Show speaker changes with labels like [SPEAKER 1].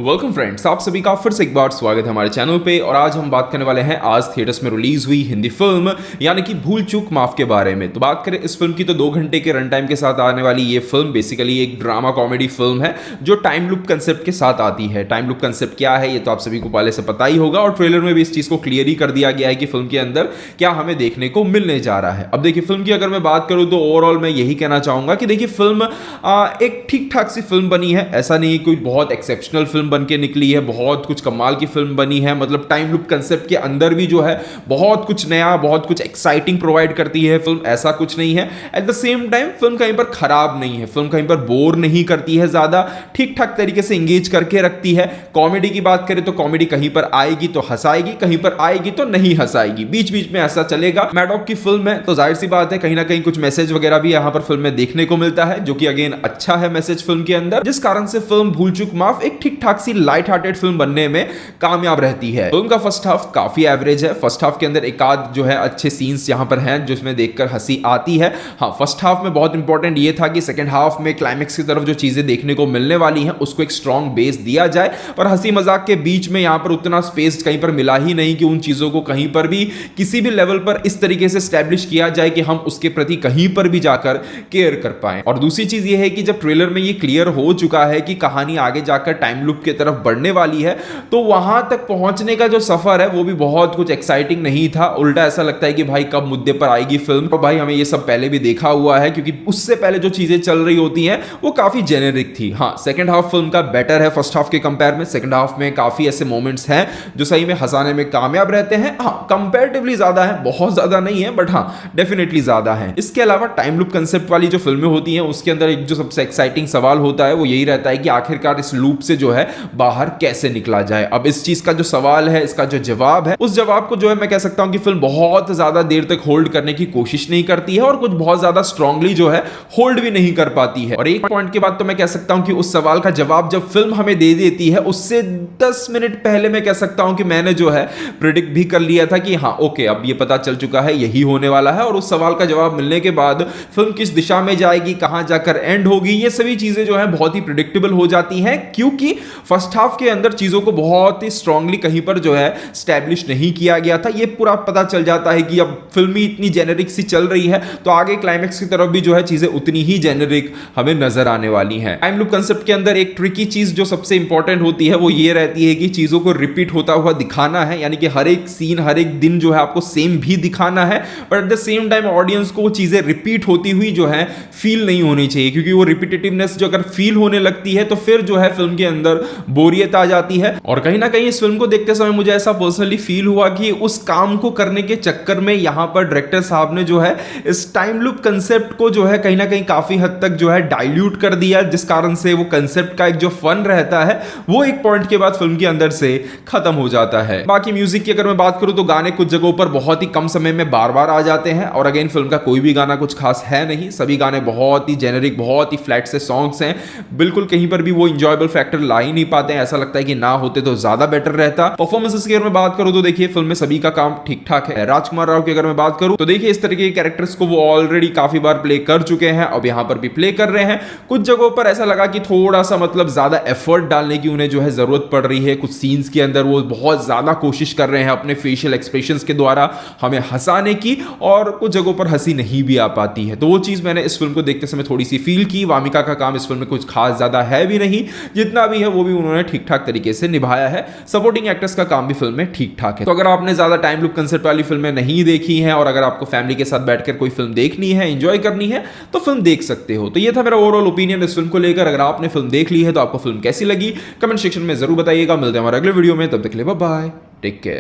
[SPEAKER 1] Welcome friends, आप सभी का फिर से एक बार स्वागत है हमारे चैनल पे। और आज हम बात करने वाले हैं आज थिएटर्स में रिलीज हुई हिंदी फिल्म यानी कि भूल चूक माफ के बारे में। तो बात करें इस फिल्म की तो 2 घंटे के रन टाइम के साथ आने वाली ये फिल्म बेसिकली एक ड्रामा कॉमेडी फिल्म है जो टाइम लूप कंसेप्ट के साथ आती है। टाइम लूप कंसेप्ट क्या है ये तो आप सभी को पहले से पता ही होगा और ट्रेलर में भी इस चीज को क्लियर ही कर दिया गया है कि फिल्म के अंदर क्या हमें देखने को मिलने जा रहा है। अब देखिए, फिल्म की अगर मैं बात करूं तो ओवरऑल मैं यही कहना चाहूंगा कि देखिए फिल्म एक ठीक ठाक सी फिल्म बनी है। ऐसा नहीं कोई बहुत एक्सेप्शनल फिल्म बन के निकली है, बहुत कुछ कमाल की फिल्म बनी है। मतलब टाइम लूप कंसेप्ट के अंदर भी जो है बहुत कुछ नया, बहुत कुछ एक्साइटिंग प्रोवाइड करती है फिल्म, ऐसा कुछ नहीं है। At the same time film कहीं पर खराब नहीं है, फिल्म कहीं पर बोर नहीं करती है, ज्यादा ठीक ठाक तरीके से एंगेज करके रखती है। कॉमेडी की बात करें तो कॉमेडी कहीं पर आएगी तो हंसाएगी, कहीं पर आएगी तो नहीं हंसाएगी, बीच बीच में ऐसा चलेगा। मैडॉक की फिल्म है तो जाहिर सी बात है कहीं ना कहीं कुछ मैसेज वगैरह भी यहां पर फिल्म में देखने को मिलता है, जो कि अगेन अच्छा है मैसेज फिल्म के अंदर, जिस कारण से फिल्म भूल चूक माफ एक ठीक ठाक सी लाइट हार्टेड फिल्म बनने में कामयाब रहती है। फिल्म का फर्स्ट हाफ काफी एवरेज है। फर्स्ट हाफ के अंदर एक आध जो है अच्छे सीन्स यहां पर हैं जिसमें देखकर हंसी आती है। हाँ, फर्स्ट हाफ में बहुत इंपॉर्टेंट ये था कि सेकंड हाफ में क्लाइमेक्स की तरफ जो चीजें देखने को मिलने वाली हैं उसको एक स्ट्रॉन्ग बेस दिया जाए, पर हंसी मजाक के बीच में यहां पर उतना स्पेस कहीं पर मिला ही नहीं कि उन चीजों को कहीं पर भी किसी भी लेवल पर इस तरीके से स्टैब्लिश किया जाए कि हम उसके प्रति कहीं पर भी जाकर केयर कर पाए। और दूसरी चीज ये है कि जब ट्रेलर में ये क्लियर हो चुका है कि कहानी आगे जाकर टाइम लूप की तरफ बढ़ने वाली है, तो वहां तक पहुंचने का जो सफर है वो भी बहुत कुछ एक्साइटिंग नहीं था। उल्टा ऐसा लगता है कि भाई कब मुद्दे पर आएगी फिल्म। और भाई हमें ये सब पहले भी देखा हुआ है, क्योंकि उससे पहले जो चीजें चल रही होती हैं वो काफी जेनेरिक थी। हाँ, सेकंड हाफ फिल्म का बेटर है फर्स्ट हाफ के कंपेयर में। सेकंड हाफ में काफी ऐसे मोमेंट्स हैं जो सही में हंसाने में कामयाब रहते हैं। हाँ, कंपैरेटिवली ज्यादा है, बहुत ज्यादा नहीं है बट हाँ डेफिनेटली ज्यादा है। इसके अलावा टाइम लूप कंसेप्ट वाली जो फिल्में होती हैं उसके अंदर एक जो सबसे एक्साइटिंग सवाल होता है वो यही रहता है कि आखिरकार इस लूप से जो है बाहर कैसे निकला जाए। अब इस चीज का जो सवाल है, इसका जो जवाब है, उस जवाब को जो है मैं कह सकता हूं कि फिल्म बहुत ज्यादा देर तक होल्ड करने की कोशिश नहीं करती है और कुछ बहुत ज्यादा स्ट्रांगली जो है होल्ड भी नहीं कर पाती है। और एक पॉइंट के बाद तो मैं कह सकता हूं कि उस सवाल का जवाब जब फिल्म हमें दे देती है उससे 10 मिनट पहले मैं कह सकता हूं कि मैंने जो है प्रिडिक्ट भी कर लिया था कि हाँ ओके, अब ये पता चल चुका है यही होने वाला है। और उस सवाल का जवाब मिलने के बाद फिल्म किस दिशा में जाएगी, कहां जाकर एंड होगी, ये सभी चीजें जो है बहुत ही प्रिडिक्टेबल हो जाती हैं, क्योंकि फर्स्ट हाफ के अंदर चीजों को बहुत ही स्ट्रांगली कहीं पर जो है स्टैब्लिश नहीं किया गया था। ये पूरा पता चल जाता है कि अब फिल्म इतनी जेनेरिक सी चल रही है तो आगे क्लाइमेक्स की तरफ भी जो है चीजें उतनी ही जेनेरिक हमें नजर आने वाली हैं। टाइम लूप कंसेप्ट के अंदर एक ट्रिकी चीज जो सबसे इंपॉर्टेंट होती है वो ये रहती है कि चीजों को रिपीट होता हुआ दिखाना है, यानी कि हर एक सीन हर एक दिन जो है आपको सेम भी दिखाना है, but at the same time audience को वो चीजें रिपीट होती हुई जो है फील नहीं होनी चाहिए, क्योंकि वो रिपीटेटिवनेस जो अगर फील होने लगती है तो फिर जो है फिल्म के अंदर बोरियत आ जाती है। और कहीं ना कहीं इस फिल्म को देखते समय मुझे ऐसा पर्सनली फील हुआ कि उस काम को करने के चक्कर में यहां पर डायरेक्टर साहब ने जो है इस टाइम लूप कंसेप्ट को जो है कहीं ना कहीं काफी हद तक जो है डाइल्यूट कर दिया, जिस कारण से वो कंसेप्ट का एक जो फन रहता है वो एक पॉइंट के बाद फिल्म के अंदर से खत्म हो जाता है। बाकी म्यूजिक की अगर मैं बात करूं तो गाने कुछ जगहों पर बहुत ही कम समय में बार बार आ जाते हैं, और अगेन फिल्म का कोई भी गाना कुछ खास है नहीं, सभी गाने बहुत ही जेनेरिक, बहुत ही फ्लैट से सॉन्ग्स हैं, बिल्कुल कहीं पर भी वो इंजॉयबल फैक्टर ला ही नहीं पाते हैं। ऐसा लगता है कि ना होते तो ज्यादा बेटर रहता। परफॉर्मेंसेस की अगर मैं बात करूं तो देखिए फिल्म में सभी का काम ठीक ठाक है। राजकुमार राव की अगर मैं बात करूं तो देखिए इस तरीके के कैरेक्टर्स को वो ऑलरेडी काफी बार प्ले कर चुके हैं, अब यहां पर भी प्ले कर रहे हैं। कुछ जगहों पर ऐसा लगा कि थोड़ा सा मतलब ज्यादा एफर्ट डालने की उन्हें जो है जरूरत पड़ रही है। कुछ सीन्स के अंदर वो बहुत ज्यादा कोशिश कर रहे हैं अपने फेशियल एक्सप्रेशंस के द्वारा हमें हंसाने की, और कुछ जगहों पर हंसी नहीं भी आ पाती है। तो वो चीज मैंने इस फिल्म को देखते समय थोड़ी सी फील की। वामिका का काम इस फिल्म में कुछ खास ज्यादा है भी नहीं, जितना भी है वो भी उन्होंने ठीक ठाक तरीके से निभाया है। सपोर्टिंग एक्टर्स का काम भी फिल्म में ठीक ठाक है। तो अगर आपने ज्यादा टाइम लूप कंसेप्ट वाली फिल्में नहीं देखी हैं और अगर आपको फैमिली के साथ बैठकर कोई फिल्म देखनी है, एंजॉय करनी है, तो फिल्म देख सकते हो। तो ये था मेरा ओवरऑल ओपिनियन इस फिल्म को लेकर। अगर आपने फिल्म देख ली है तो आपको फिल्म कैसी लगी कमेंट सेक्शन में जरूर बताइएगा। मिलते हैं हमारे अगले वीडियो में, तब तक के लिए बाय बाय, टेक केयर।